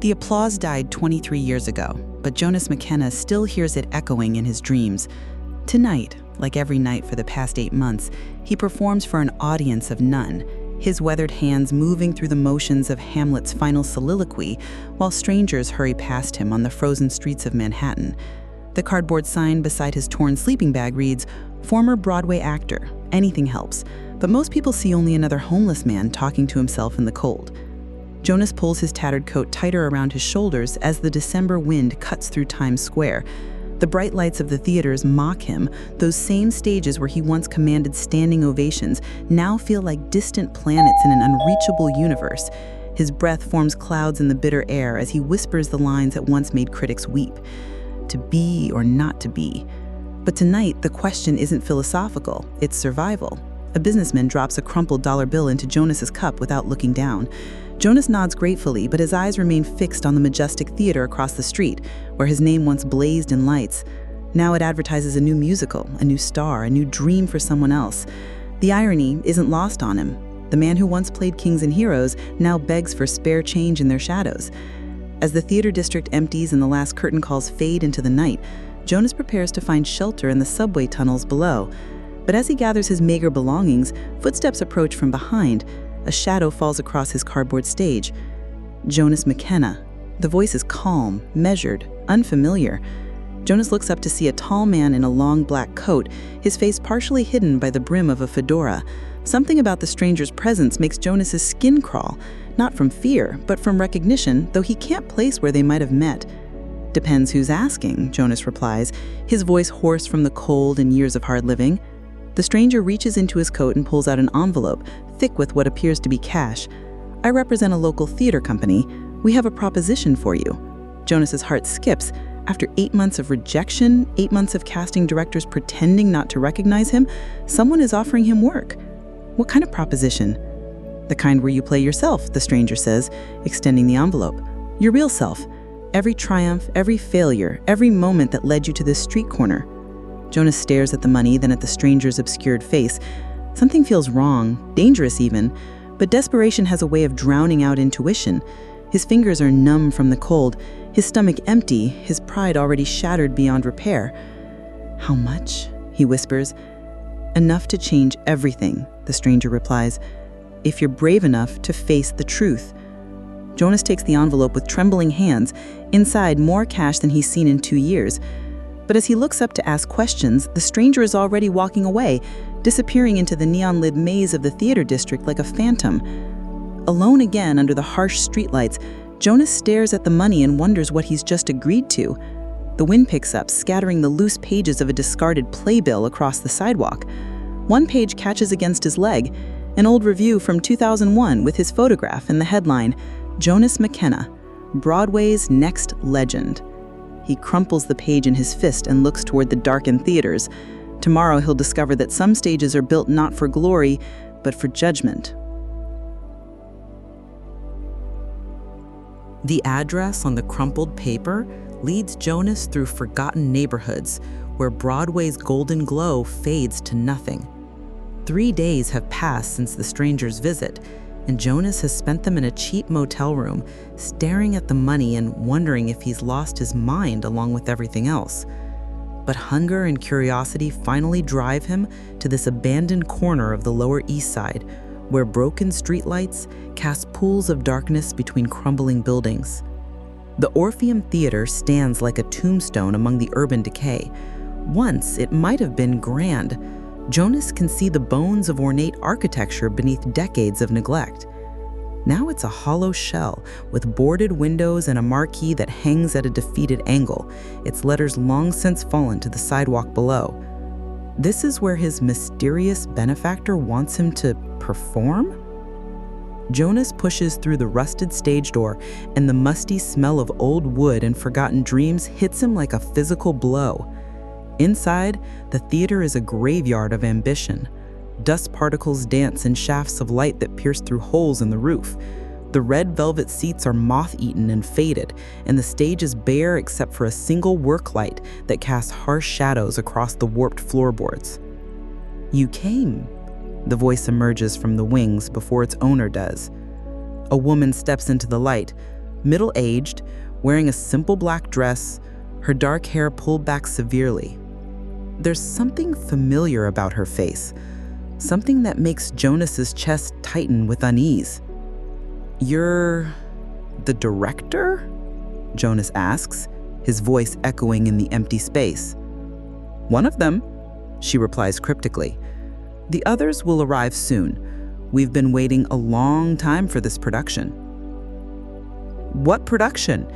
The applause died 23 years ago, but Jonas McKenna still hears it echoing in his dreams. Tonight, like every night for the past 8 months, he performs for an audience of none, his weathered hands moving through the motions of Hamlet's final soliloquy while strangers hurry past him on the frozen streets of Manhattan. The cardboard sign beside his torn sleeping bag reads, "Former Broadway actor, anything helps," but most people see only another homeless man talking to himself in the cold. Jonas pulls his tattered coat tighter around his shoulders as the December wind cuts through Times Square. The bright lights of the theaters mock him. Those same stages where he once commanded standing ovations now feel like distant planets in an unreachable universe. His breath forms clouds in the bitter air as he whispers the lines that once made critics weep. To be or not to be. But tonight, the question isn't philosophical, it's survival. A businessman drops a crumpled dollar bill into Jonas's cup without looking down. Jonas nods gratefully, but his eyes remain fixed on the majestic theater across the street, where his name once blazed in lights. Now it advertises a new musical, a new star, a new dream for someone else. The irony isn't lost on him. The man who once played kings and heroes now begs for spare change in their shadows. As the theater district empties and the last curtain calls fade into the night, Jonas prepares to find shelter in the subway tunnels below. But as he gathers his meager belongings, footsteps approach from behind. A shadow falls across his cardboard stage. Jonas McKenna. The voice is calm, measured, unfamiliar. Jonas looks up to see a tall man in a long black coat, his face partially hidden by the brim of a fedora. Something about the stranger's presence makes Jonas's skin crawl, not from fear, but from recognition, though he can't place where they might have met. "Depends who's asking," Jonas replies, his voice hoarse from the cold and years of hard living. The stranger reaches into his coat and pulls out an envelope, thick with what appears to be cash. "I represent a local theater company. We have a proposition for you." Jonas's heart skips. After 8 months of rejection, 8 months of casting directors pretending not to recognize him, someone is offering him work. "What kind of proposition?" "The kind where you play yourself," the stranger says, extending the envelope. "Your real self. Every triumph, every failure, every moment that led you to this street corner." Jonas stares at the money, then at the stranger's obscured face. Something feels wrong, dangerous even, but desperation has a way of drowning out intuition. His fingers are numb from the cold, his stomach empty, his pride already shattered beyond repair. "How much?" he whispers. "Enough to change everything," the stranger replies, "if you're brave enough to face the truth." Jonas takes the envelope with trembling hands, inside more cash than he's seen in 2 years. But as he looks up to ask questions, the stranger is already walking away, disappearing into the neon-lit maze of the theater district like a phantom. Alone again under the harsh streetlights, Jonas stares at the money and wonders what he's just agreed to. The wind picks up, scattering the loose pages of a discarded playbill across the sidewalk. One page catches against his leg, an old review from 2001 with his photograph and the headline, "Jonas McKenna, Broadway's Next Legend." He crumples the page in his fist and looks toward the darkened theaters. Tomorrow he'll discover that some stages are built not for glory, but for judgment. The address on the crumpled paper leads Jonas through forgotten neighborhoods where Broadway's golden glow fades to nothing. 3 days have passed since the stranger's visit, and Jonas has spent them in a cheap motel room, staring at the money and wondering if he's lost his mind along with everything else. But hunger and curiosity finally drive him to this abandoned corner of the Lower East Side, where broken streetlights cast pools of darkness between crumbling buildings. The Orpheum Theater stands like a tombstone among the urban decay. Once it might have been grand. Jonas can see the bones of ornate architecture beneath decades of neglect. Now it's a hollow shell with boarded windows and a marquee that hangs at a defeated angle, its letters long since fallen to the sidewalk below. This is where his mysterious benefactor wants him to perform? Jonas pushes through the rusted stage door, and the musty smell of old wood and forgotten dreams hits him like a physical blow. Inside, the theater is a graveyard of ambition. Dust particles dance in shafts of light that pierce through holes in the roof. The red velvet seats are moth-eaten and faded, and the stage is bare except for a single work light that casts harsh shadows across the warped floorboards. "You came," the voice emerges from the wings before its owner does. A woman steps into the light, middle-aged, wearing a simple black dress, her dark hair pulled back severely. There's something familiar about her face, something that makes Jonas's chest tighten with unease. "You're the director?" Jonas asks, his voice echoing in the empty space. "One of them," she replies cryptically. "The others will arrive soon. We've been waiting a long time for this production." "What production?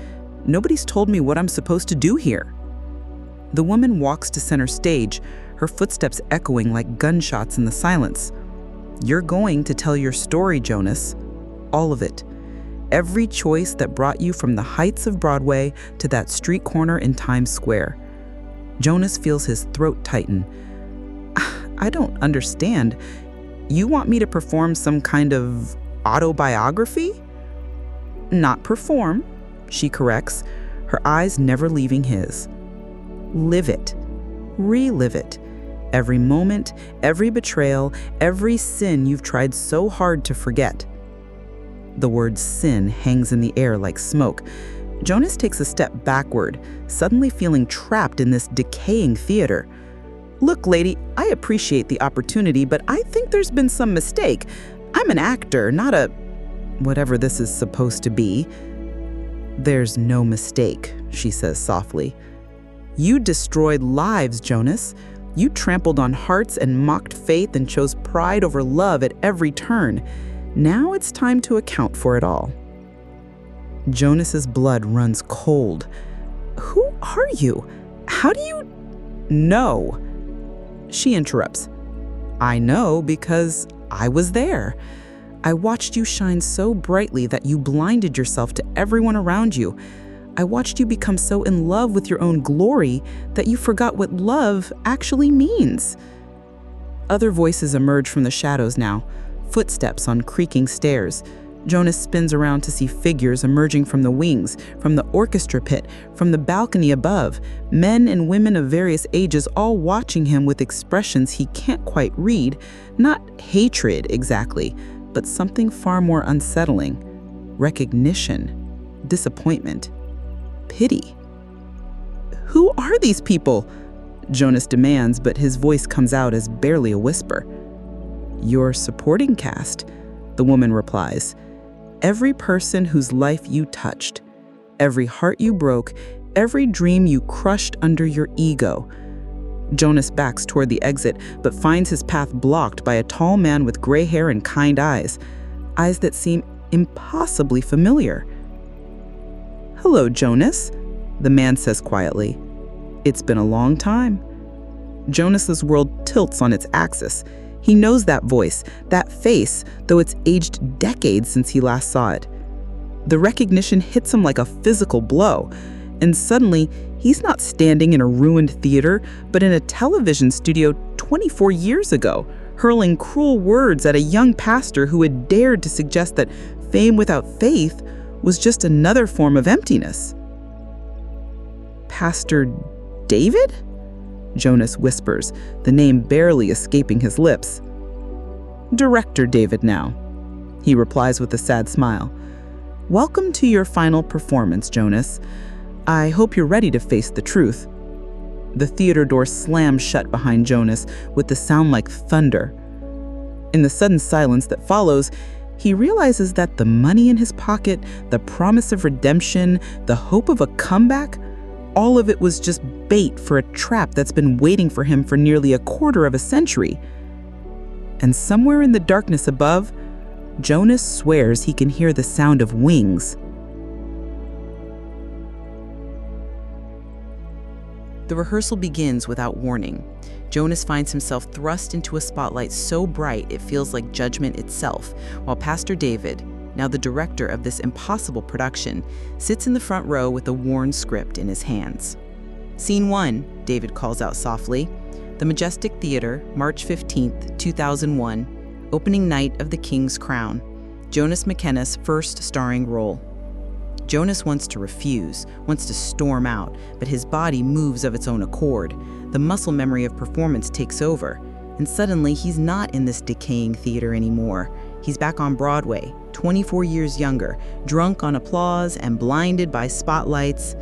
Nobody's told me what I'm supposed to do here." The woman walks to center stage, her footsteps echoing like gunshots in the silence. "You're going to tell your story, Jonas. All of it. Every choice that brought you from the heights of Broadway to that street corner in Times Square." Jonas feels his throat tighten. "I don't understand. You want me to perform some kind of autobiography?" "Not perform," she corrects, her eyes never leaving his. "Live it. Relive it. Every moment, every betrayal, every sin you've tried so hard to forget." The word sin hangs in the air like smoke. Jonas takes a step backward, suddenly feeling trapped in this decaying theater. "Look, lady, I appreciate the opportunity, but I think there's been some mistake. I'm an actor, not a whatever this is supposed to be." "There's no mistake," she says softly. "You destroyed lives, Jonas. You trampled on hearts and mocked faith and chose pride over love at every turn. Now it's time to account for it all." Jonas's blood runs cold. "Who are you? How do you know?" She interrupts. "I know because I was there. I watched you shine so brightly that you blinded yourself to everyone around you. I watched you become so in love with your own glory that you forgot what love actually means." Other voices emerge from the shadows now, footsteps on creaking stairs. Jonas spins around to see figures emerging from the wings, from the orchestra pit, from the balcony above, men and women of various ages all watching him with expressions he can't quite read, not hatred exactly, but something far more unsettling: recognition, disappointment, pity. "Who are these people?" Jonas demands, but his voice comes out as barely a whisper. "Your supporting cast," the woman replies. "Every person whose life you touched, every heart you broke, every dream you crushed under your ego." Jonas backs toward the exit, but finds his path blocked by a tall man with gray hair and kind eyes that seem impossibly familiar. "Hello, Jonas," the man says quietly. "It's been a long time." Jonas's world tilts on its axis. He knows that voice, that face, though it's aged decades since he last saw it. The recognition hits him like a physical blow, and suddenly he's not standing in a ruined theater, but in a television studio 24 years ago, hurling cruel words at a young pastor who had dared to suggest that fame without faith was just another form of emptiness. "Pastor David?" Jonas whispers, the name barely escaping his lips. "Director David now," he replies with a sad smile. "Welcome to your final performance, Jonas. I hope you're ready to face the truth." The theater door slams shut behind Jonas with the sound like thunder. In the sudden silence that follows, he realizes that the money in his pocket, the promise of redemption, the hope of a comeback, all of it was just bait for a trap that's been waiting for him for nearly a quarter of a century. And somewhere in the darkness above, Jonas swears he can hear the sound of wings. The rehearsal begins without warning. Jonas finds himself thrust into a spotlight so bright it feels like judgment itself, while Pastor David, now the director of this impossible production, sits in the front row with a worn script in his hands. "Scene 1, David calls out softly. The Majestic Theater, March 15th, 2001, opening night of The King's Crown. Jonas McKenna's first starring role." Jonas wants to refuse, wants to storm out, but his body moves of its own accord. The muscle memory of performance takes over, and suddenly he's not in this decaying theater anymore. He's back on Broadway, 24 years younger, drunk on applause and blinded by spotlights.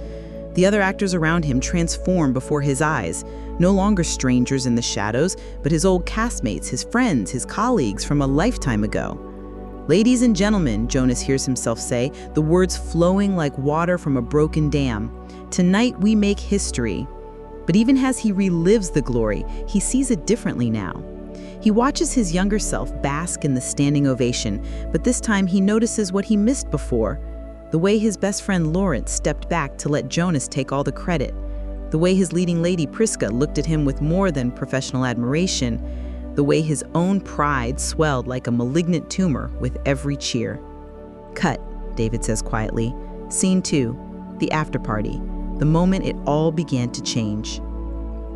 The other actors around him transform before his eyes, no longer strangers in the shadows, but his old castmates, his friends, his colleagues from a lifetime ago. "Ladies and gentlemen," Jonas hears himself say, the words flowing like water from a broken dam, "tonight we make history." But even as he relives the glory, he sees it differently now. He watches his younger self bask in the standing ovation, but this time he notices what he missed before. The way his best friend Lawrence stepped back to let Jonas take all the credit. The way his leading lady Priska looked at him with more than professional admiration. The way his own pride swelled like a malignant tumor with every cheer. "Cut," David says quietly. Scene 2, the after party, the moment it all began to change.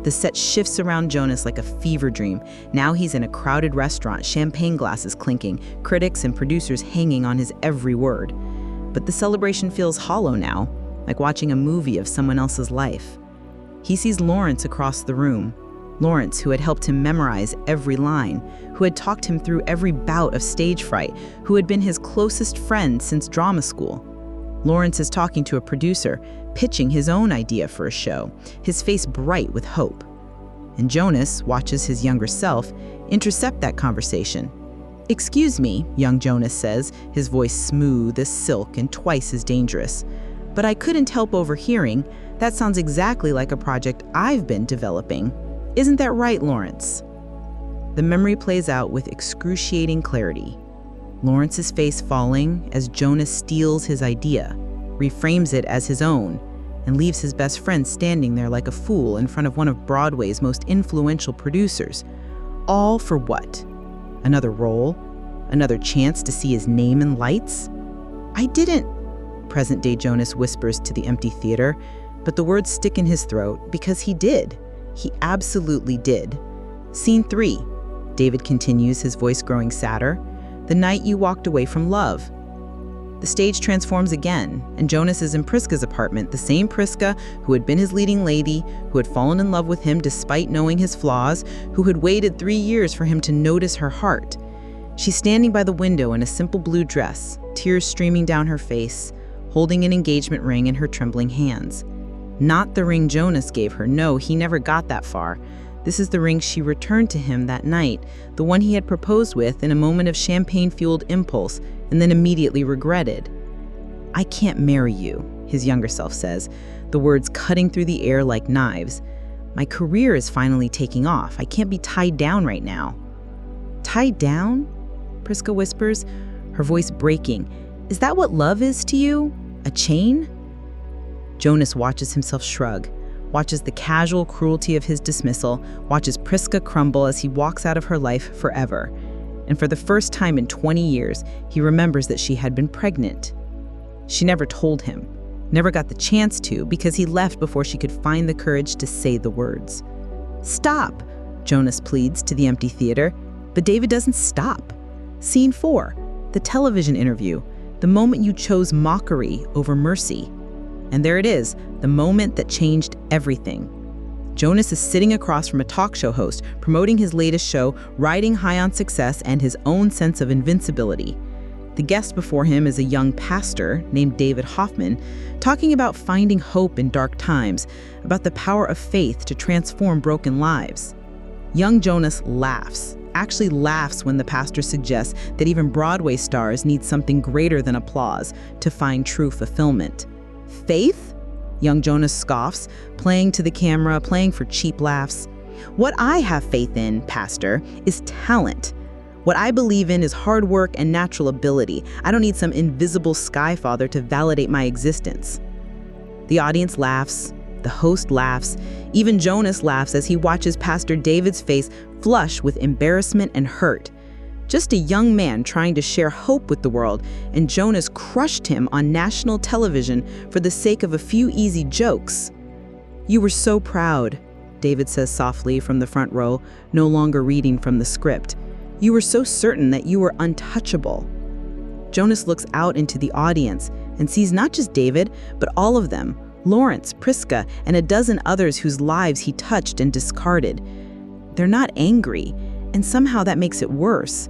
The set shifts around Jonas like a fever dream. Now he's in a crowded restaurant, champagne glasses clinking, critics and producers hanging on his every word. But the celebration feels hollow now, like watching a movie of someone else's life. He sees Lawrence across the room. Lawrence, who had helped him memorize every line, who had talked him through every bout of stage fright, who had been his closest friend since drama school. Lawrence is talking to a producer, pitching his own idea for a show, his face bright with hope. And Jonas watches his younger self intercept that conversation. "Excuse me," young Jonas says, his voice smooth as silk and twice as dangerous. "But I couldn't help overhearing. That sounds exactly like a project I've been developing. Isn't that right, Lawrence?" The memory plays out with excruciating clarity. Lawrence's face falling as Jonas steals his idea, reframes it as his own, and leaves his best friend standing there like a fool in front of one of Broadway's most influential producers. All for what? Another role? Another chance to see his name in lights? "I didn't," present-day Jonas whispers to the empty theater, but the words stick in his throat because he did. He absolutely did. Scene 3, David continues, his voice growing sadder. "The night you walked away from love." The stage transforms again, and Jonas is in Priska's apartment, the same Priska who had been his leading lady, who had fallen in love with him despite knowing his flaws, who had waited 3 years for him to notice her heart. She's standing by the window in a simple blue dress, tears streaming down her face, holding an engagement ring in her trembling hands. Not the ring Jonas gave her. No, he never got that far. This is the ring she returned to him that night, the one he had proposed with in a moment of champagne-fueled impulse and then immediately regretted. "I can't marry you," his younger self says, the words cutting through the air like knives. "My career is finally taking off. I can't be tied down right now." "Tied down?" Priska whispers, her voice breaking. "Is that what love is to you? A chain?" Jonas watches himself shrug, watches the casual cruelty of his dismissal, watches Priska crumble as he walks out of her life forever. And for the first time in 20 years, he remembers that she had been pregnant. She never told him, never got the chance to, because he left before she could find the courage to say the words. "Stop," Jonas pleads to the empty theater, but David doesn't stop. Scene 4, the television interview, the moment you chose mockery over mercy. And there it is, the moment that changed everything. Jonas is sitting across from a talk show host, promoting his latest show, riding high on success and his own sense of invincibility. The guest before him is a young pastor named David Hoffman, talking about finding hope in dark times, about the power of faith to transform broken lives. Young Jonas laughs, actually laughs when the pastor suggests that even Broadway stars need something greater than applause to find true fulfillment. "Faith?" Young Jonas scoffs, playing to the camera, playing for cheap laughs. "What I have faith in, Pastor, is talent. What I believe in is hard work and natural ability. I don't need some invisible sky father to validate my existence." The audience laughs, the host laughs, even Jonas laughs as he watches Pastor David's face flush with embarrassment and hurt. Just a young man trying to share hope with the world, and Jonas crushed him on national television for the sake of a few easy jokes. "You were so proud," David says softly from the front row, no longer reading from the script. "You were so certain that you were untouchable." Jonas looks out into the audience and sees not just David, but all of them, Lawrence, Priska, and a dozen others whose lives he touched and discarded. They're not angry, and somehow that makes it worse.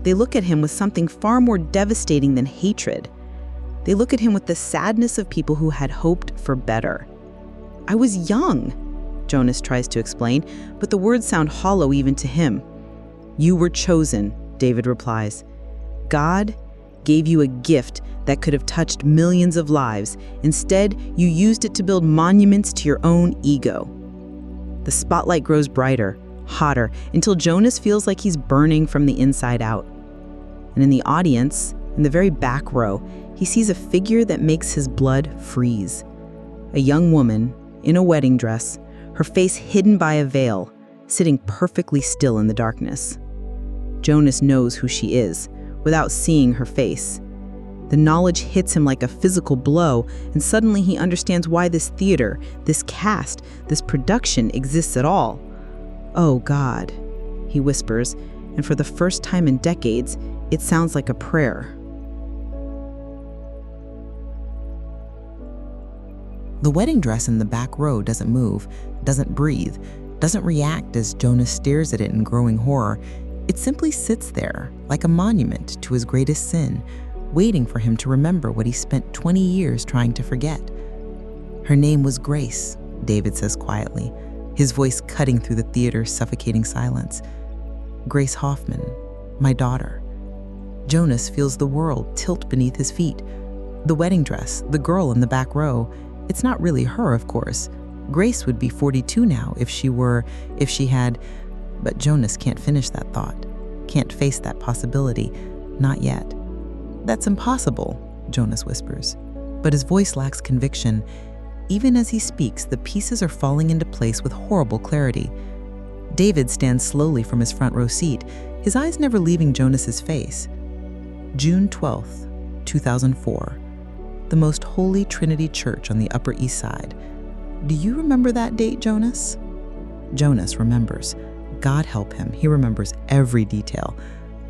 They look at him with something far more devastating than hatred. They look at him with the sadness of people who had hoped for better. "I was young," Jonas tries to explain, but the words sound hollow even to him. "You were chosen," David replies. "God gave you a gift that could have touched millions of lives. Instead, you used it to build monuments to your own ego." The spotlight grows brighter, hotter, until Jonas feels like he's burning from the inside out. And in the audience, in the very back row, he sees a figure that makes his blood freeze. A young woman in a wedding dress, her face hidden by a veil, sitting perfectly still in the darkness. Jonas knows who she is, without seeing her face. The knowledge hits him like a physical blow, and suddenly he understands why this theater, this cast, this production exists at all. "Oh God," he whispers, and for the first time in decades, it sounds like a prayer. The wedding dress in the back row doesn't move, doesn't breathe, doesn't react as Jonas stares at it in growing horror. It simply sits there, like a monument to his greatest sin, waiting for him to remember what he spent 20 years trying to forget. "Her name was Grace," David says quietly, his voice cutting through the theater's suffocating silence. "Grace Hoffman, my daughter." Jonas feels the world tilt beneath his feet. The wedding dress, the girl in the back row, it's not really her, of course. Grace would be 42 now if she had, but Jonas can't finish that thought, can't face that possibility, not yet. "That's impossible," Jonas whispers, but his voice lacks conviction. Even as he speaks, the pieces are falling into place with horrible clarity. David stands slowly from his front row seat, his eyes never leaving Jonas's face. June 12th, 2004. The Most Holy Trinity Church on the Upper East Side. "Do you remember that date, Jonas?" Jonas remembers. God help him, he remembers every detail.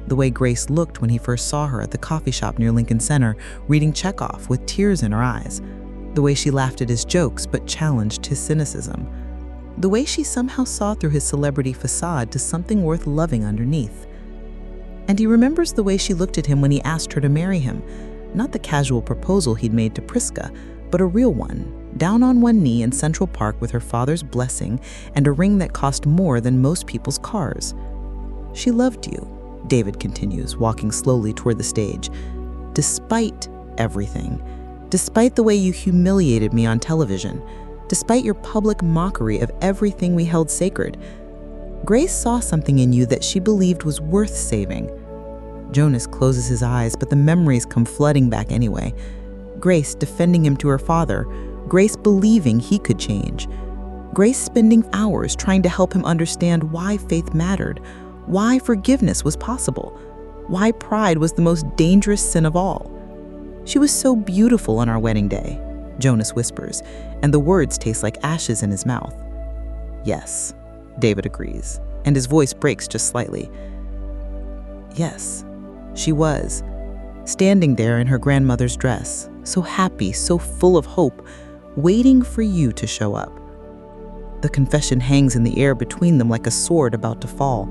The way Grace looked when he first saw her at the coffee shop near Lincoln Center, reading Chekhov with tears in her eyes. The way she laughed at his jokes but challenged his cynicism. The way she somehow saw through his celebrity facade to something worth loving underneath. And he remembers the way she looked at him when he asked her to marry him. Not the casual proposal he'd made to Priska, but a real one, down on one knee in Central Park with her father's blessing and a ring that cost more than most people's cars. "She loved you," David continues, walking slowly toward the stage. "Despite everything, despite the way you humiliated me on television, despite your public mockery of everything we held sacred, Grace saw something in you that she believed was worth saving." Jonas closes his eyes, but the memories come flooding back anyway. Grace defending him to her father, Grace believing he could change, Grace spending hours trying to help him understand why faith mattered, why forgiveness was possible, why pride was the most dangerous sin of all. "She was so beautiful on our wedding day," Jonas whispers, and the words taste like ashes in his mouth. "Yes," David agrees, and his voice breaks just slightly. "Yes, she was, standing there in her grandmother's dress, so happy, so full of hope, waiting for you to show up." The confession hangs in the air between them like a sword about to fall.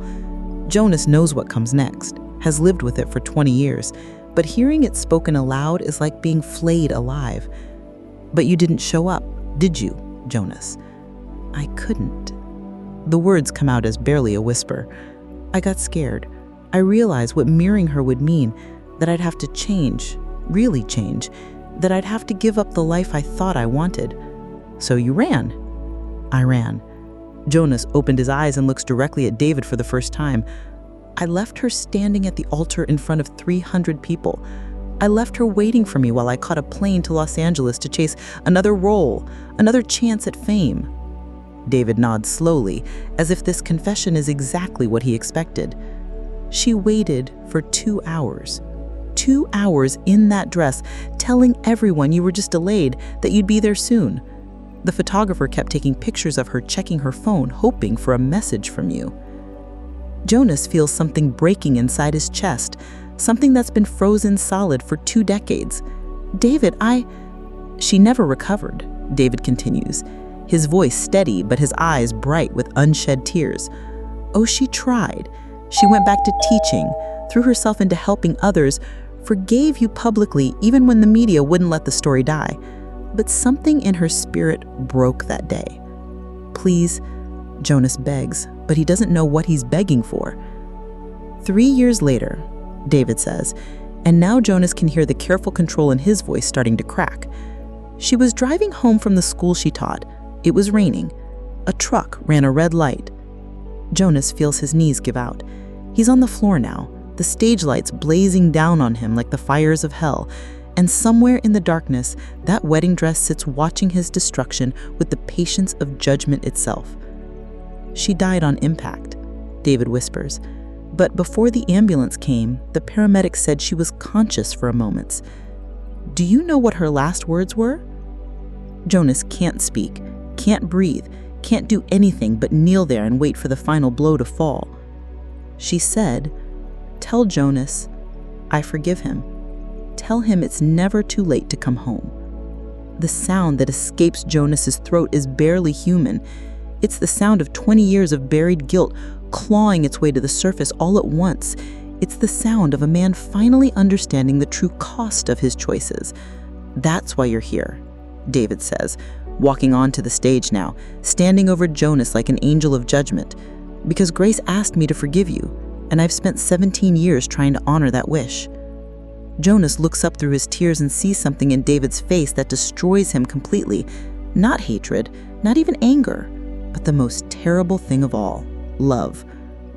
Jonas knows what comes next, has lived with it for 20 years, but hearing it spoken aloud is like being flayed alive. "But you didn't show up, did you, Jonas?" "I couldn't." The words come out as barely a whisper. "I got scared. I realized what mirroring her would mean, that I'd have to change, really change, that I'd have to give up the life I thought I wanted. So you ran." "I ran." Jonas opened his eyes and looks directly at David for the first time. "I left her standing at the altar in front of 300 people. I left her waiting for me while I caught a plane to Los Angeles to chase another role, another chance at fame." David nods slowly, as if this confession is exactly what he expected. "She waited for 2 hours. 2 hours in that dress, telling everyone you were just delayed, that you'd be there soon. The photographer kept taking pictures of her, checking her phone, hoping for a message from you." Jonas feels something breaking inside his chest, something that's been frozen solid for 2 decades. "David, She never recovered," David continues, his voice steady but his eyes bright with unshed tears. "Oh, she tried. She went back to teaching, threw herself into helping others, forgave you publicly even when the media wouldn't let the story die. But something in her spirit broke that day. Please, Jonas begs, but he doesn't know what he's begging for. 3 years later, David says, and now Jonas can hear the careful control in his voice starting to crack. She was driving home from the school she taught. It was raining. A truck ran a red light. Jonas feels his knees give out. He's on the floor now, the stage lights blazing down on him like the fires of hell, and somewhere in the darkness, that wedding dress sits watching his destruction with the patience of judgment itself. She died on impact, David whispers. But before the ambulance came, the paramedic said she was conscious for a moment. Do you know what her last words were? Jonas can't speak, can't breathe, can't do anything but kneel there and wait for the final blow to fall. She said, "Tell Jonas, I forgive him. Tell him it's never too late to come home." The sound that escapes Jonas's throat is barely human. It's the sound of 20 years of buried guilt clawing its way to the surface all at once. It's the sound of a man finally understanding the true cost of his choices. That's why you're here, David says, walking onto the stage now, standing over Jonas like an angel of judgment. Because Grace asked me to forgive you, and I've spent 17 years trying to honor that wish. Jonas looks up through his tears and sees something in David's face that destroys him completely. Not hatred, not even anger, but the most terrible thing of all, love.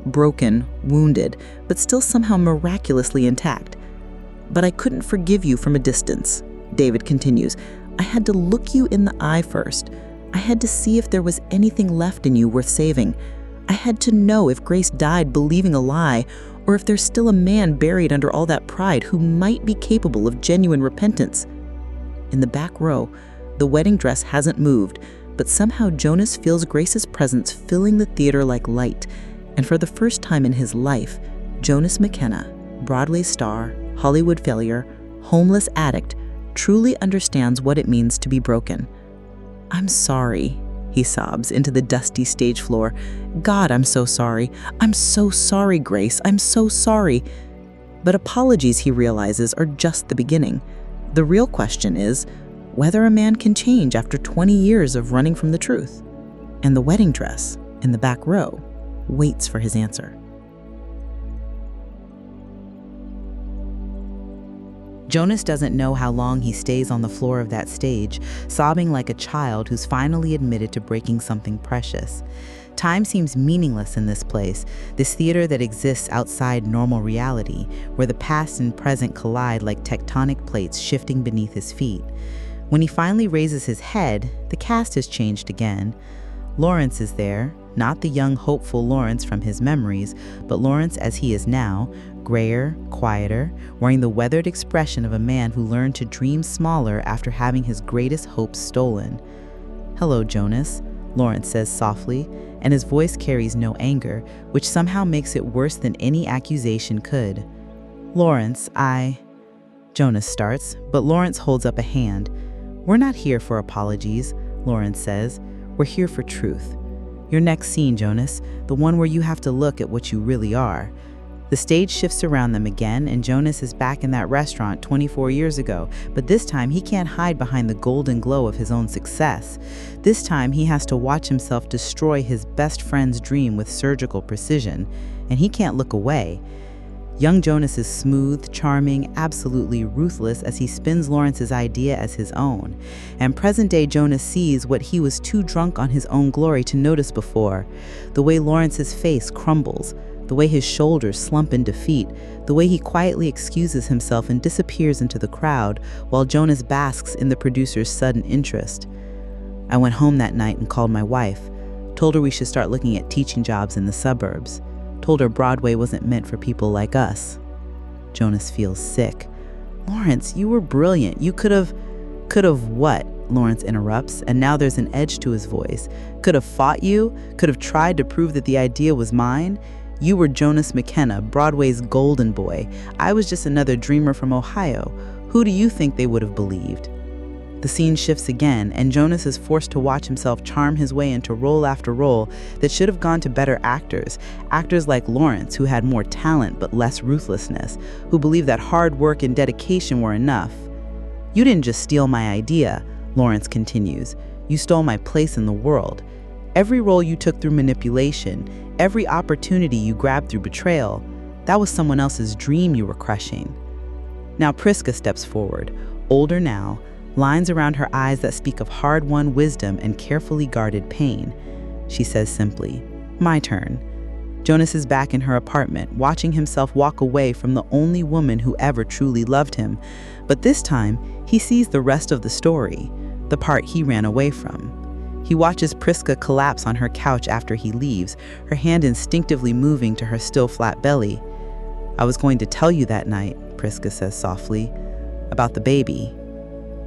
Broken, wounded, but still somehow miraculously intact. But I couldn't forgive you from a distance, David continues. I had to look you in the eye first. I had to see if there was anything left in you worth saving. I had to know if Grace died believing a lie, or if there's still a man buried under all that pride who might be capable of genuine repentance. In the back row, the wedding dress hasn't moved, but somehow Jonas feels Grace's presence filling the theater like light. And for the first time in his life, Jonas McKenna, Broadway star, Hollywood failure, homeless addict, truly understands what it means to be broken. "I'm sorry," he sobs into the dusty stage floor. "God, I'm so sorry. I'm so sorry, Grace. I'm so sorry." But apologies, he realizes, are just the beginning. The real question is whether a man can change after 20 years of running from the truth. And the wedding dress, in the back row, waits for his answer. Jonas doesn't know how long he stays on the floor of that stage, sobbing like a child who's finally admitted to breaking something precious. Time seems meaningless in this place, this theater that exists outside normal reality, where the past and present collide like tectonic plates shifting beneath his feet. When he finally raises his head, the cast has changed again. Lawrence is there, not the young, hopeful Lawrence from his memories, but Lawrence as he is now, grayer, quieter, wearing the weathered expression of a man who learned to dream smaller after having his greatest hopes stolen. "Hello, Jonas," Lawrence says softly, and his voice carries no anger, which somehow makes it worse than any accusation could. "Lawrence, Jonas starts, but Lawrence holds up a hand. "We're not here for apologies," Lawrence says. "We're here for truth. Your next scene, Jonas, the one where you have to look at what you really are." The stage shifts around them again, and Jonas is back in that restaurant 24 years ago, but this time he can't hide behind the golden glow of his own success. This time he has to watch himself destroy his best friend's dream with surgical precision, and he can't look away. Young Jonas is smooth, charming, absolutely ruthless as he spins Lawrence's idea as his own. And present-day Jonas sees what he was too drunk on his own glory to notice before. The way Lawrence's face crumbles, the way his shoulders slump in defeat, the way he quietly excuses himself and disappears into the crowd while Jonas basks in the producer's sudden interest. "I went home that night and called my wife, told her we should start looking at teaching jobs in the suburbs. Told her Broadway wasn't meant for people like us." Jonas feels sick. "Lawrence, you were brilliant. You could have what?" Lawrence interrupts, and now there's an edge to his voice. "Could have fought you? Could have tried to prove that the idea was mine? You were Jonas McKenna, Broadway's golden boy. I was just another dreamer from Ohio. Who do you think they would have believed?" The scene shifts again, and Jonas is forced to watch himself charm his way into role after role that should have gone to better actors. Actors like Lawrence, who had more talent but less ruthlessness, who believed that hard work and dedication were enough. "You didn't just steal my idea," Lawrence continues. "You stole my place in the world. Every role you took through manipulation, every opportunity you grabbed through betrayal, that was someone else's dream you were crushing." Now Priska steps forward, older now, lines around her eyes that speak of hard-won wisdom and carefully guarded pain. She says simply, "My turn." Jonas is back in her apartment, watching himself walk away from the only woman who ever truly loved him. But this time, he sees the rest of the story, the part he ran away from. He watches Priska collapse on her couch after he leaves, her hand instinctively moving to her still flat belly. "I was going to tell you that night," Priska says softly, "about the baby."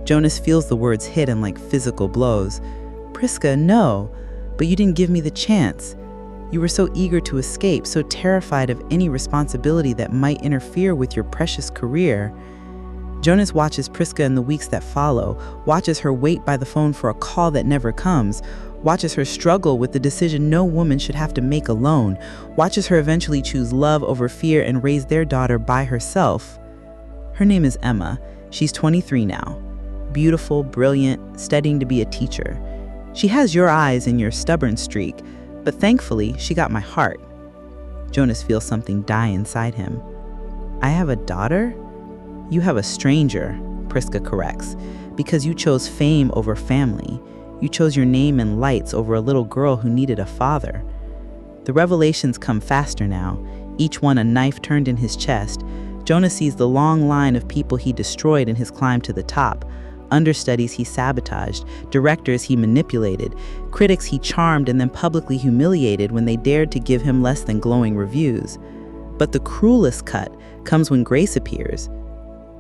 Jonas feels the words hit him like physical blows. "Priska, no, but you didn't give me the chance. You were so eager to escape, so terrified of any responsibility that might interfere with your precious career." Jonas watches Priska in the weeks that follow, watches her wait by the phone for a call that never comes, watches her struggle with the decision no woman should have to make alone, watches her eventually choose love over fear and raise their daughter by herself. Her name is Emma. She's 23 now. Beautiful, brilliant, studying to be a teacher. She has your eyes and your stubborn streak, but thankfully, she got my heart. Jonas feels something die inside him. "I have a daughter?" "You have a stranger," Priska corrects, "because you chose fame over family. You chose your name and lights over a little girl who needed a father." The revelations come faster now, each one a knife turned in his chest. Jonas sees the long line of people he destroyed in his climb to the top, understudies he sabotaged, directors he manipulated, critics he charmed and then publicly humiliated when they dared to give him less than glowing reviews. But the cruelest cut comes when Grace appears.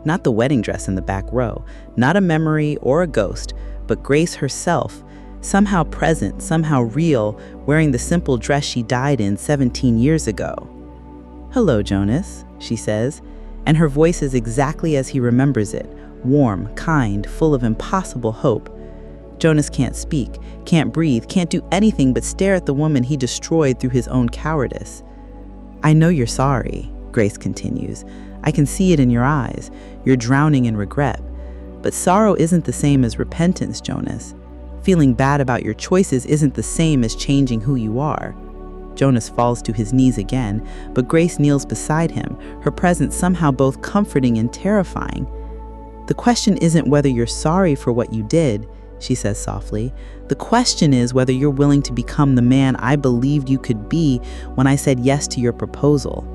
Not the wedding dress in the back row, not a memory or a ghost, but Grace herself, somehow present, somehow real, wearing the simple dress she died in 17 years ago. "Hello, Jonas," she says, and her voice is exactly as he remembers it, warm, kind, full of impossible hope. Jonas can't speak, can't breathe, can't do anything but stare at the woman he destroyed through his own cowardice. "I know you're sorry," Grace continues. "I can see it in your eyes. You're drowning in regret. But sorrow isn't the same as repentance, Jonas. Feeling bad about your choices isn't the same as changing who you are." Jonas falls to his knees again, but Grace kneels beside him, her presence somehow both comforting and terrifying. "The question isn't whether you're sorry for what you did," she says softly. "The question is whether you're willing to become the man I believed you could be when I said yes to your proposal."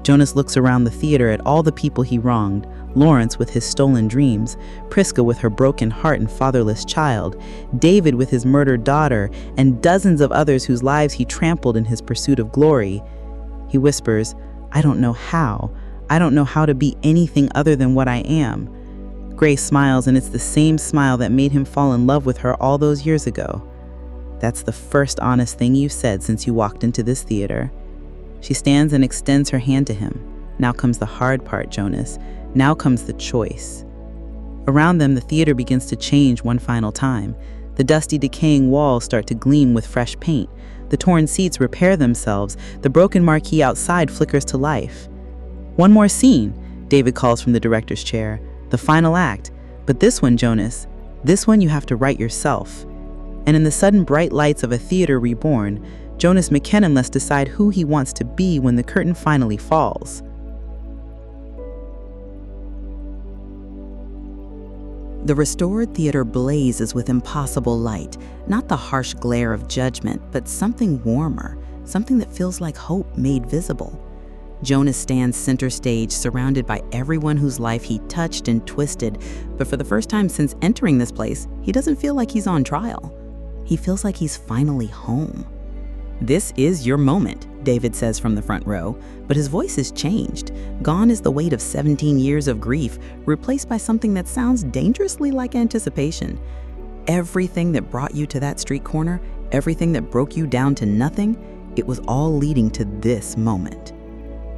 Jonas looks around the theater at all the people he wronged, Lawrence with his stolen dreams, Priska with her broken heart and fatherless child, David with his murdered daughter, and dozens of others whose lives he trampled in his pursuit of glory. He whispers, "I don't know how. I don't know how to be anything other than what I am." Grace smiles, and it's the same smile that made him fall in love with her all those years ago. "That's the first honest thing you've said since you walked into this theater." She stands and extends her hand to him. "Now comes the hard part, Jonas. Now comes the choice." Around them, the theater begins to change one final time. The dusty, decaying walls start to gleam with fresh paint. The torn seats repair themselves. The broken marquee outside flickers to life. "One more scene," David calls from the director's chair. "The final act. But this one, Jonas, this one you have to write yourself." And in the sudden bright lights of a theater reborn, Jonas McKenna must decide who he wants to be when the curtain finally falls. The restored theater blazes with impossible light, not the harsh glare of judgment, but something warmer, something that feels like hope made visible. Jonas stands center stage, surrounded by everyone whose life he touched and twisted, but for the first time since entering this place, he doesn't feel like he's on trial. He feels like he's finally home. "This is your moment," David says from the front row, but his voice has changed. Gone is the weight of 17 years of grief, replaced by something that sounds dangerously like anticipation. Everything that brought you to that street corner, everything that broke you down to nothing, it was all leading to this moment.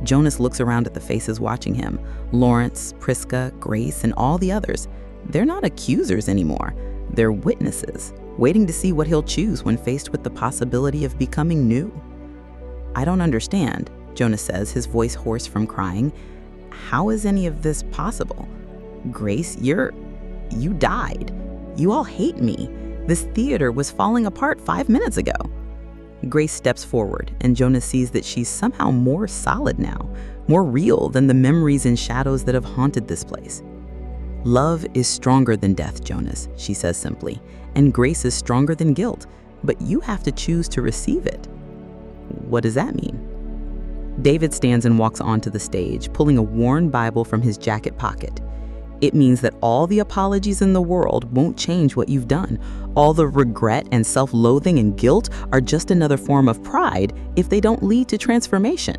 Jonas looks around at the faces watching him, Lawrence, Priska, Grace, and all the others. They're not accusers anymore. They're witnesses, waiting to see what he'll choose when faced with the possibility of becoming new. "I don't understand," Jonas says, his voice hoarse from crying. "How is any of this possible? Grace, you died. You all hate me. This theater was falling apart 5 minutes ago." Grace steps forward, and Jonas sees that she's somehow more solid now, more real than the memories and shadows that have haunted this place. "Love is stronger than death, Jonas," she says simply, "and grace is stronger than guilt, but you have to choose to receive it." "What does that mean?" David stands and walks onto the stage, pulling a worn Bible from his jacket pocket. "It means that all the apologies in the world won't change what you've done. All the regret and self-loathing and guilt are just another form of pride if they don't lead to transformation."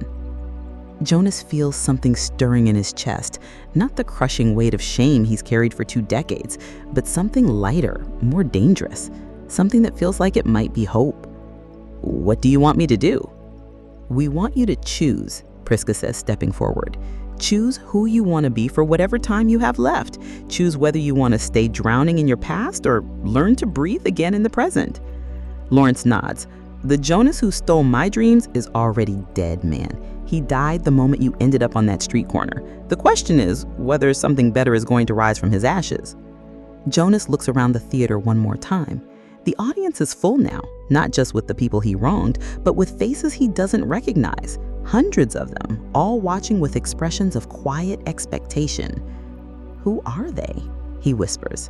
Jonas feels something stirring in his chest, not the crushing weight of shame he's carried for 2 decades, but something lighter, more dangerous, something that feels like it might be hope. "What do you want me to do?" "We want you to choose," Priska says, stepping forward. "Choose who you want to be for whatever time you have left. Choose whether you want to stay drowning in your past or learn to breathe again in the present." Lawrence nods. "The Jonas who stole my dreams is already dead, man. He died the moment you ended up on that street corner. The question is whether something better is going to rise from his ashes." Jonas looks around the theater one more time. The audience is full now, not just with the people he wronged, but with faces he doesn't recognize. Hundreds of them, all watching with expressions of quiet expectation. "Who are they?" he whispers.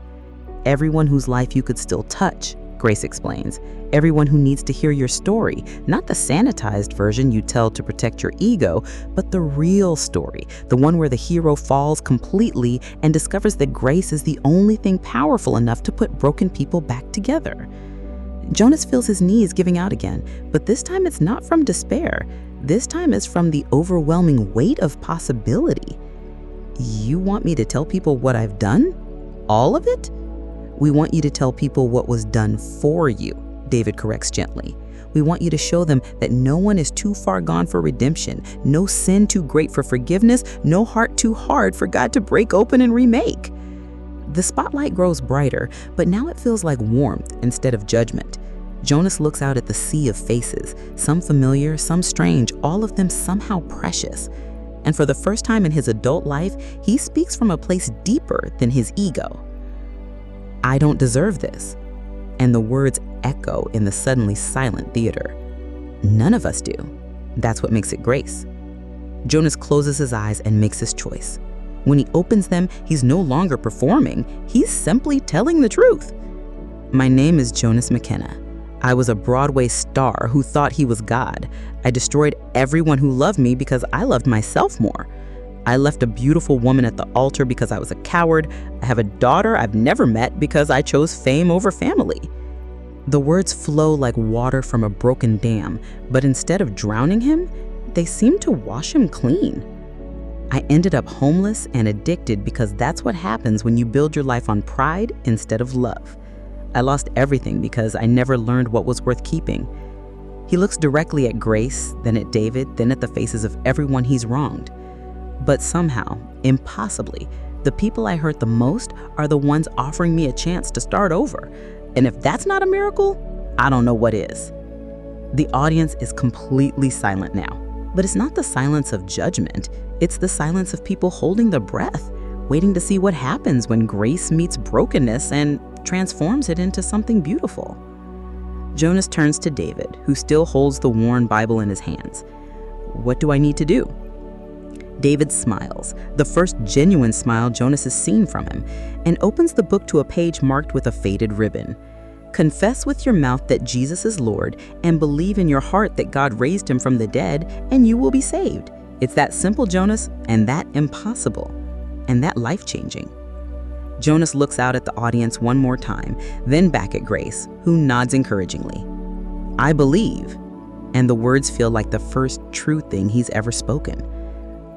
"Everyone whose life you could still touch," Grace explains. "Everyone who needs to hear your story, not the sanitized version you tell to protect your ego, but the real story, the one where the hero falls completely and discovers that grace is the only thing powerful enough to put broken people back together." Jonas feels his knees giving out again, but this time it's not from despair. This time it's from the overwhelming weight of possibility. "You want me to tell people what I've done? All of it?" "We want you to tell people what was done for you," David corrects gently. "We want you to show them that no one is too far gone for redemption, no sin too great for forgiveness, no heart too hard for God to break open and remake." The spotlight grows brighter, but now it feels like warmth instead of judgment. Jonas looks out at the sea of faces, some familiar, some strange, all of them somehow precious. And for the first time in his adult life, he speaks from a place deeper than his ego. "I don't deserve this." And the words echo in the suddenly silent theater. None of us do. That's what makes it grace. Jonas closes his eyes and makes his choice. When he opens them, he's no longer performing. He's simply telling the truth. "My name is Jonas McKenna. I was a Broadway star who thought he was God. I destroyed everyone who loved me because I loved myself more. I left a beautiful woman at the altar because I was a coward. I have a daughter I've never met because I chose fame over family." The words flow like water from a broken dam, but instead of drowning him, they seem to wash him clean. "I ended up homeless and addicted because that's what happens when you build your life on pride instead of love. I lost everything because I never learned what was worth keeping." He looks directly at Grace, then at David, then at the faces of everyone he's wronged. "But somehow, impossibly, the people I hurt the most are the ones offering me a chance to start over. And if that's not a miracle, I don't know what is." The audience is completely silent now. But it's not the silence of judgment. It's the silence of people holding their breath, waiting to see what happens when grace meets brokenness and transforms it into something beautiful. Jonas turns to David, who still holds the worn Bible in his hands. "What do I need to do?" David smiles, the first genuine smile Jonas has seen from him, and opens the book to a page marked with a faded ribbon. "Confess with your mouth that Jesus is Lord and believe in your heart that God raised him from the dead, and you will be saved." It's that simple, Jonas, and that impossible, and that life-changing. Jonas looks out at the audience one more time, then back at Grace, who nods encouragingly. "I believe," and the words feel like the first true thing he's ever spoken.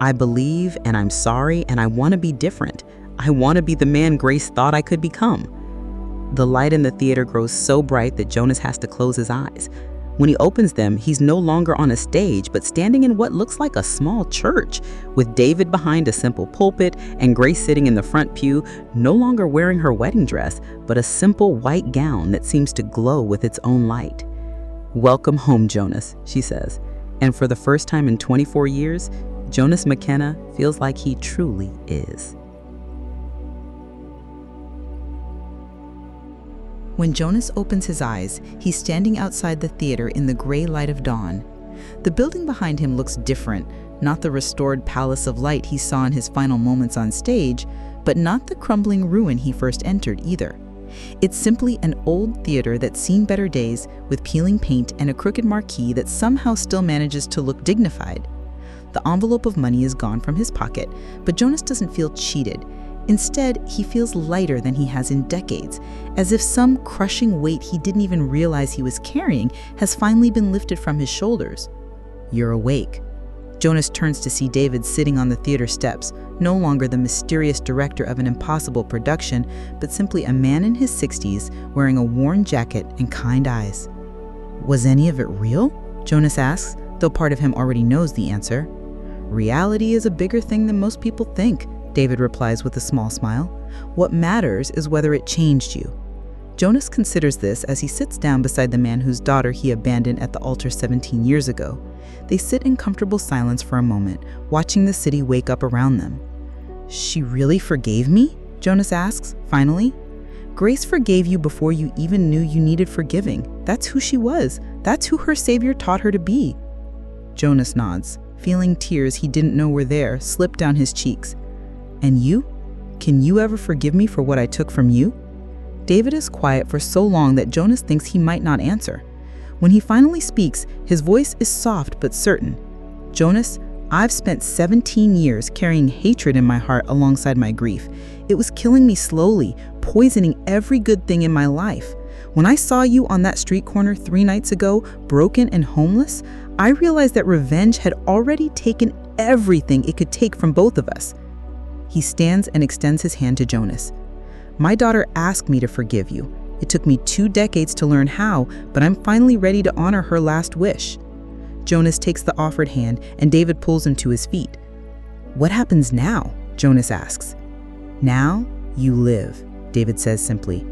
"I believe, and I'm sorry, and I want to be different. I want to be the man Grace thought I could become." The light in the theater grows so bright that Jonas has to close his eyes. When he opens them, he's no longer on a stage, but standing in what looks like a small church, with David behind a simple pulpit and Grace sitting in the front pew, no longer wearing her wedding dress, but a simple white gown that seems to glow with its own light. "Welcome home, Jonas," she says. And for the first time in 24 years, Jonas McKenna feels like he truly is. When Jonas opens his eyes, he's standing outside the theater in the gray light of dawn. The building behind him looks different, not the restored palace of light he saw in his final moments on stage, but not the crumbling ruin he first entered either. It's simply an old theater that's seen better days, with peeling paint and a crooked marquee that somehow still manages to look dignified. The envelope of money is gone from his pocket, but Jonas doesn't feel cheated. Instead, he feels lighter than he has in decades, as if some crushing weight he didn't even realize he was carrying has finally been lifted from his shoulders. "You're awake." Jonas turns to see David sitting on the theater steps, no longer the mysterious director of an impossible production, but simply a man in his 60s wearing a worn jacket and kind eyes. "Was any of it real?" Jonas asks, though part of him already knows the answer. "Reality is a bigger thing than most people think," David replies with a small smile. "What matters is whether it changed you." Jonas considers this as he sits down beside the man whose daughter he abandoned at the altar 17 years ago. They sit in comfortable silence for a moment, watching the city wake up around them. "She really forgave me?" Jonas asks, finally. "Grace forgave you before you even knew you needed forgiving. That's who she was. That's who her Savior taught her to be." Jonas nods, feeling tears he didn't know were there slip down his cheeks. "And you? Can you ever forgive me for what I took from you?" David is quiet for so long that Jonas thinks he might not answer. When he finally speaks, his voice is soft but certain. "Jonas, I've spent 17 years carrying hatred in my heart alongside my grief. It was killing me slowly, poisoning every good thing in my life. When I saw you on that street corner 3 nights ago, broken and homeless, I realized that revenge had already taken everything it could take from both of us." He stands and extends his hand to Jonas. "My daughter asked me to forgive you. It took me 2 decades to learn how, but I'm finally ready to honor her last wish." Jonas takes the offered hand, and David pulls him to his feet. "What happens now?" Jonas asks. "Now, you live," David says simply.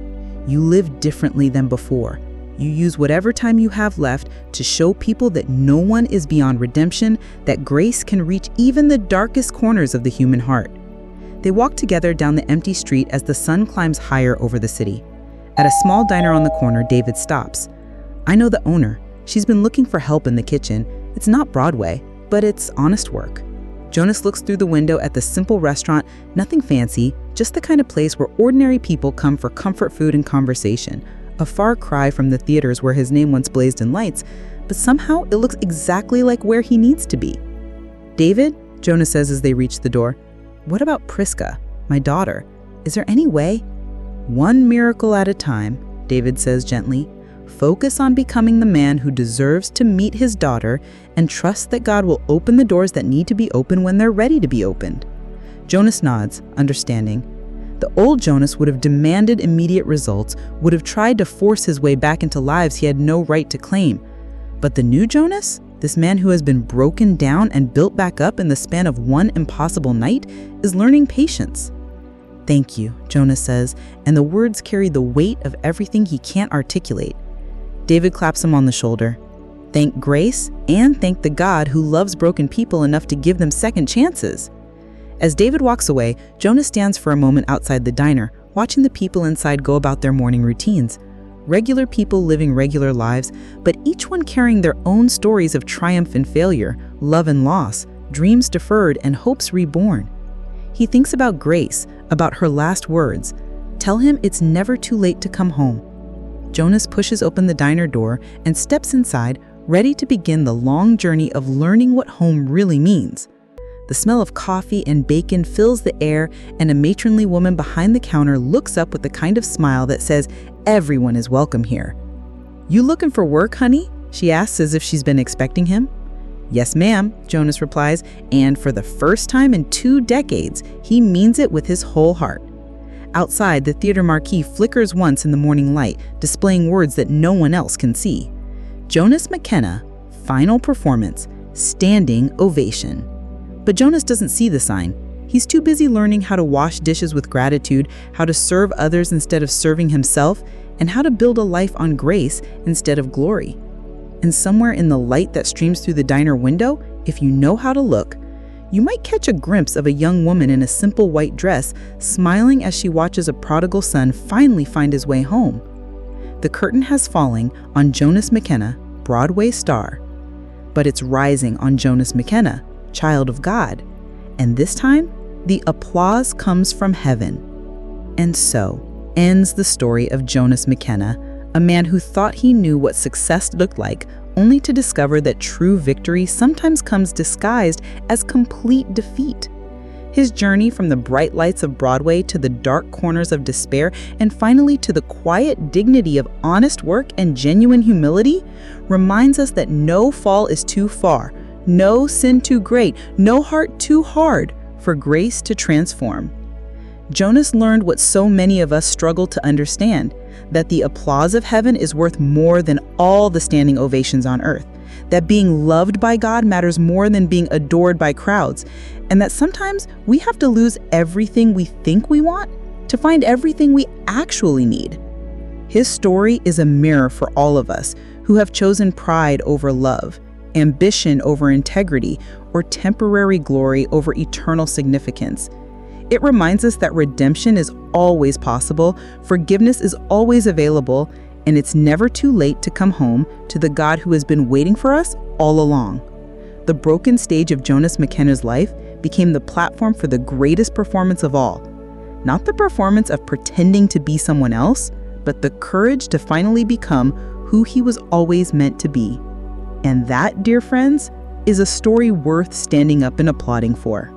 "You live differently than before. You use whatever time you have left to show people that no one is beyond redemption, that grace can reach even the darkest corners of the human heart." They walk together down the empty street as the sun climbs higher over the city. At a small diner on the corner, David stops. "I know the owner. She's been looking for help in the kitchen. It's not Broadway, but it's honest work." Jonas looks through the window at the simple restaurant, nothing fancy, just the kind of place where ordinary people come for comfort food and conversation. A far cry from the theaters where his name once blazed in lights, but somehow it looks exactly like where he needs to be. "David," Jonas says as they reach the door, "what about Priska, my daughter? Is there any way?" "One miracle at a time," David says gently. "Focus on becoming the man who deserves to meet his daughter and trust that God will open the doors that need to be opened when they're ready to be opened." Jonas nods, understanding. The old Jonas would have demanded immediate results, would have tried to force his way back into lives he had no right to claim. But the new Jonas, this man who has been broken down and built back up in the span of one impossible night, is learning patience. "Thank you," Jonas says, and the words carry the weight of everything he can't articulate. David claps him on the shoulder. Thank grace and thank the God who loves broken people enough to give them second chances. As David walks away, Jonas stands for a moment outside the diner, watching the people inside go about their morning routines. Regular people living regular lives, but each one carrying their own stories of triumph and failure, love and loss, dreams deferred and hopes reborn. He thinks about Grace, about her last words. Tell him it's never too late to come home. Jonas pushes open the diner door and steps inside, ready to begin the long journey of learning what home really means. The smell of coffee and bacon fills the air, and a matronly woman behind the counter looks up with the kind of smile that says, everyone is welcome here. You looking for work, honey? She asks as if she's been expecting him. Yes, ma'am, Jonas replies, and for the first time in 2 decades, he means it with his whole heart. Outside, the theater marquee flickers once in the morning light, displaying words that no one else can see. Jonas McKenna, final performance, standing ovation. But Jonas doesn't see the sign. He's too busy learning how to wash dishes with gratitude, how to serve others instead of serving himself, and how to build a life on grace instead of glory. And somewhere in the light that streams through the diner window, if you know how to look, you might catch a glimpse of a young woman in a simple white dress, smiling as she watches a prodigal son finally find his way home. The curtain has fallen on Jonas McKenna, Broadway star, but it's rising on Jonas McKenna, child of God. And this time, the applause comes from heaven. And so ends the story of Jonas McKenna, a man who thought he knew what success looked like, only to discover that true victory sometimes comes disguised as complete defeat. His journey from the bright lights of Broadway to the dark corners of despair, and finally to the quiet dignity of honest work and genuine humility, reminds us that no fall is too far, no sin too great, no heart too hard for grace to transform. Jonas learned what so many of us struggle to understand, that the applause of heaven is worth more than all the standing ovations on earth, that being loved by God matters more than being adored by crowds, and that sometimes we have to lose everything we think we want to find everything we actually need. His story is a mirror for all of us who have chosen pride over love, ambition over integrity, or temporary glory over eternal significance. It reminds us that redemption is always possible, forgiveness is always available, and it's never too late to come home to the God who has been waiting for us all along. The broken stage of Jonas McKenna's life became the platform for the greatest performance of all. Not the performance of pretending to be someone else, but the courage to finally become who he was always meant to be. And that, dear friends, is a story worth standing up and applauding for.